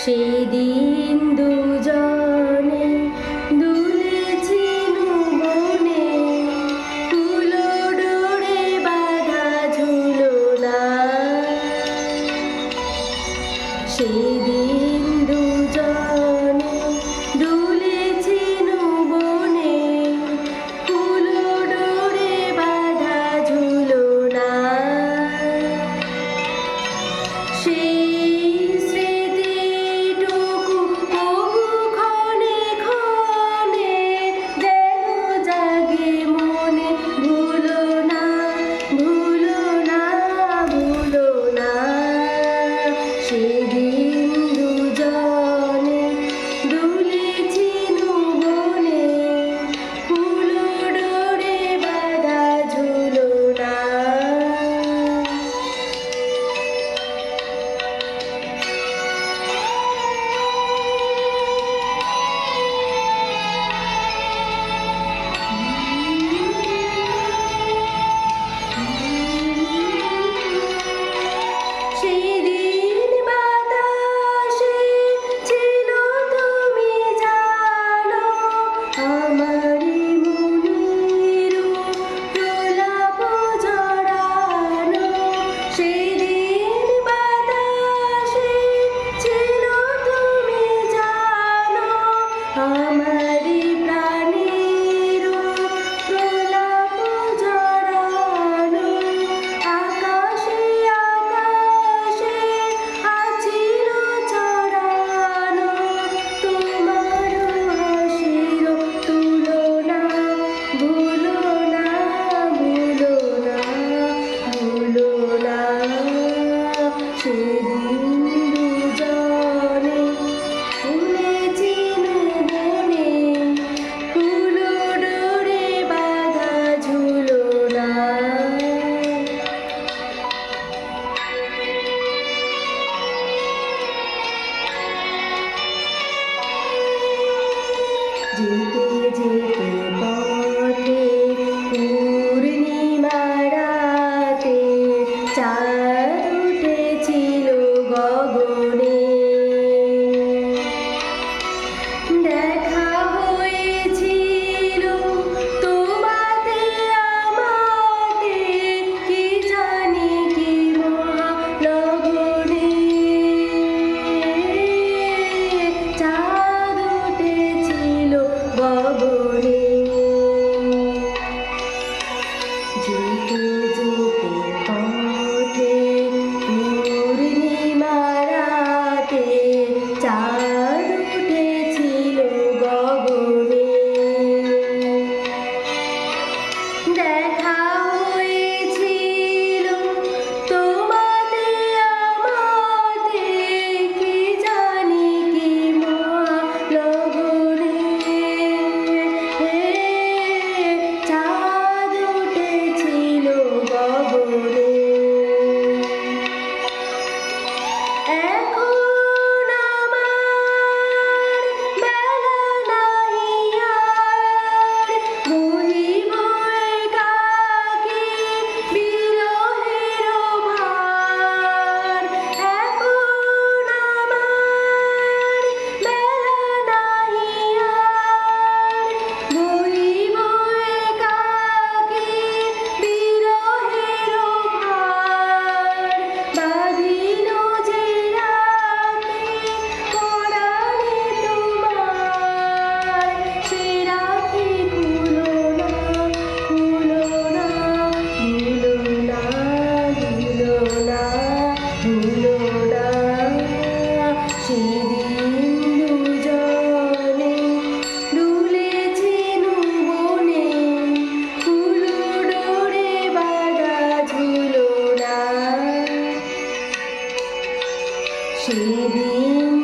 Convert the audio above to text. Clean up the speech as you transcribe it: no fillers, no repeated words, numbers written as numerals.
সেদিন দুজনে দুলেছিনু বনে, কুলো ডোরে বাঁধা ঝুলনা। সেদিন দুজনে দুলেছিনু বনে, কুলো ডোরে বাঁধা ঝুলনা। যেতে যেতে পথে পূর্ণিমা রাতে চাঁদ উঠেছিল গগনে। দেখা হয়েছিল তোমাতে আমাতে, কি জানি কি মহালগনে। চাঁদ উঠেছিল গগনে। যেতে যেতে পথে পূর্ণিমা রাতে চাঁদ উঠেছিল গগনে। দেখা হয়েছিল তোমাতে আমাতে, কি জানি কি মহালগনে। চাঁদ উঠেছিল গগনে। এখন আমার বেলা নাই আর, বহিব একাকী বিরহের ভার। এখন আমার বেলা নাই আর, বহিব একাকী বিরহের ভার। বাঁধিল যে রাখি পরাণে তোমার, সে রাখি খুলো না, খুলো না, ভুলো না, ভুলো না, ভুলো না। সেদিন দুজনে দুলেছিনু বনে, কুলো ডোরে বাঁধা ঝুলনা। সেদিন